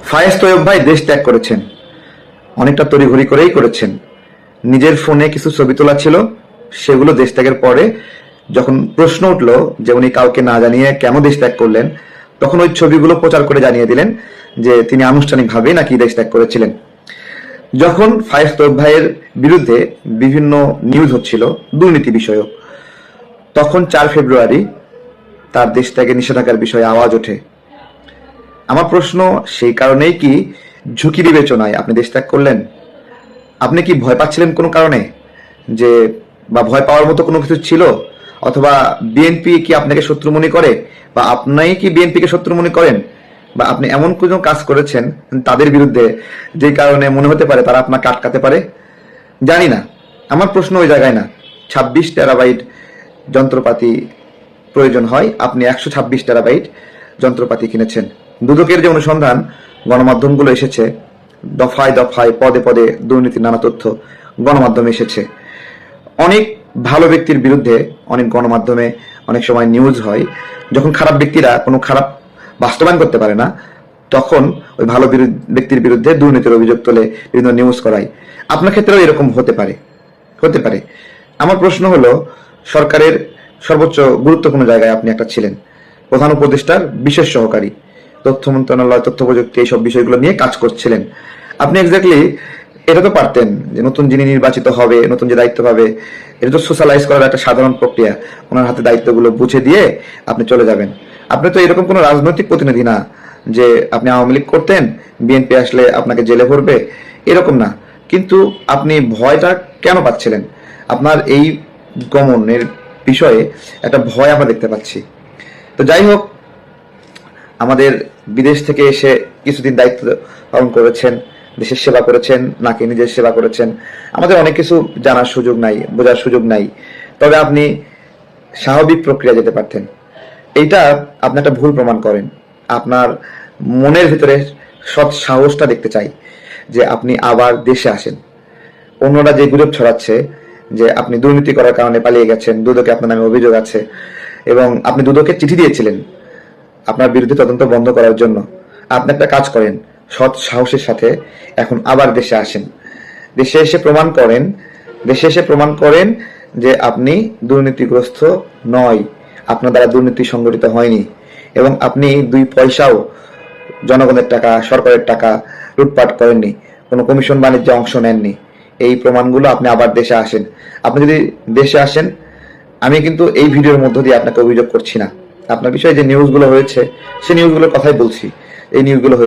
ফায়েজ তৈয়ব ভাই দেশ ত্যাগ করেছেন, অনেকটা তড়িঘড়ি করেই করেছেন। নিজের ফোনে কিছু ছবি তোলা ছিল, সেগুলো দেশ ত্যাগের পরে যখন প্রশ্ন উঠলো যে উনি কাউকে না জানিয়ে কেন দেশ ত্যাগ করলেন, তখন ওই ছবিগুলো প্রচার করে জানিয়ে দিলেন যে তিনি আনুষ্ঠানিকভাবেই নাকি দেশ ত্যাগ করেছিলেন। যখন ফায়েজ তৈয়ব ভাইয়ের বিরুদ্ধে বিভিন্ন নিউজ হচ্ছিল দুর্নীতি বিষয়ক, তখন 4 ফেব্রুয়ারি তার দেশ ত্যাগে নিষেধাজ্ঞার বিষয়ে আওয়াজ ওঠে। আমার প্রশ্ন, সেই কারণেই কি ঝুঁকি বিবেচনায় আপনি দেশ ত্যাগ করলেন? আপনি কি ভয় পাচ্ছিলেন কোনো কারণে, যে বা ভয় পাওয়ার মতো কোনো কিছু ছিল? অথবা বিএনপি কি আপনাকে শত্রু মনে করে, বা আপনি কি বিএনপিকে শত্রু মনে করেন, বা আপনি এমন কোনো কাজ করেছেন তাদের বিরুদ্ধে যে কারণে মনে হতে পারে তারা আপনাকে আটকাতে পারে? জানি না, আমার প্রশ্ন ওই জায়গায় না। 26 টেরাবাইট যন্ত্রপাতি প্রয়োজন হয়, আপনি 126 টেরাবাইট যন্ত্রপাতি কিনেছেন। দুদকের যে অনুসন্ধান গণমাধ্যমগুলো এসেছে, দফায় দফায় পদে পদে দুর্নীতির নানা তথ্য গণমাধ্যমে এসেছে। অনেক ভালো ব্যক্তির বিরুদ্ধে অনেক গণমাধ্যমে অনেক সময় নিউজ হয়, যখন খারাপ ব্যক্তিরা কোনো খারাপ বাস্তবায়ন করতে পারে না, তখন ওই ভালো ব্যক্তির বিরুদ্ধে দুর্নীতির অভিযোগ তুলে বিভিন্ন নিউজ করায়। আপনার ক্ষেত্রেও এরকম হতে পারে। আমার প্রশ্ন হলো, সরকারের সর্বোচ্চ গুরুত্বপূর্ণ জায়গায় আপনি একটা ছিলেন, প্রধান উপদেষ্টার বিশেষ সহকারী, তথ্য মন্ত্রণালয়, তথ্য প্রযুক্তি, এইসব বিষয়গুলো নিয়ে কাজ করছিলেন। আপনি এক্স্যাক্টলি এটা তো পারতেন যে নতুন যিনি নির্বাচিত হবে, নতুন যে দায়িত্ব পাবে, এটা তো সোশ্যালাইজ করার একটা সাধারণ প্রক্রিয়া, ওনার হাতে দায়িত্বগুলো বুঝে দিয়ে আপনি চলে যাবেন। আপনি তো এরকম কোনো রাজনৈতিক প্রতিনিধি না যে আপনি আওয়ামী লীগ করতেন, বিএনপি আসলে আপনাকে জেলে ভরবে, এরকম না। কিন্তু আপনি ভয়টা কেন পাচ্ছিলেন? আপনার এই গমনের বিষয়ে একটা ভয় আমরা দেখতে পাচ্ছি। তো যাই হোক, আমাদের বিদেশ থেকে এসে কিছুদিন দায়িত্ব পালন করেছেন, দেশের সেবা করেছেন নাকি নিজের সেবা করেছেন, আমাদের অনেক কিছু জানার সুযোগ নাই, বোঝার সুযোগ নাই। তবে আপনি স্বাভাবিক প্রক্রিয়া যেতে পারতেন। এইটা আপনি একটা ভুল প্রমাণ করেন। আপনার মনের ভিতরে সৎ সাহসটা দেখতে চাই যে আপনি আবার দেশে আসেন। অন্যরা যে গুজব ছড়াচ্ছে যে আপনি দুর্নীতি করার কারণে পালিয়ে গেছেন, দুদকে আপনার নামে অভিযোগ আছে, এবং আপনি দুদকে চিঠি দিয়েছিলেন আপনার বিরুদ্ধে তদন্ত বন্ধ করার জন্য, আপনি একটা কাজ করেন, সৎ সাহসের সাথে এখন আবার দেশে আসেন। দেশে এসে প্রমাণ করেন যে আপনি দুর্নীতিগ্রস্ত নয়, আপনার দ্বারা দুর্নীতি সংগঠিত হয়নি, এবং আপনি 2 পয়সাও জনগণের টাকা, সরকারের টাকা লুটপাট করেননি, কোনো কমিশন বাণিজ্যে অংশ নেননি। এই প্রমাণগুলো আপনি আবার দেশে আসেন। আপনি যদি দেশে আসেন, আমি কিন্তু এই ভিডিওর মধ্য দিয়ে আপনাকে অভিযোগ করছি না, আপনার বিষয়ে যে নিউজগুলো হয়েছে সেই নিউজগুলোর কথাই বলছি। এই নিউজগুলো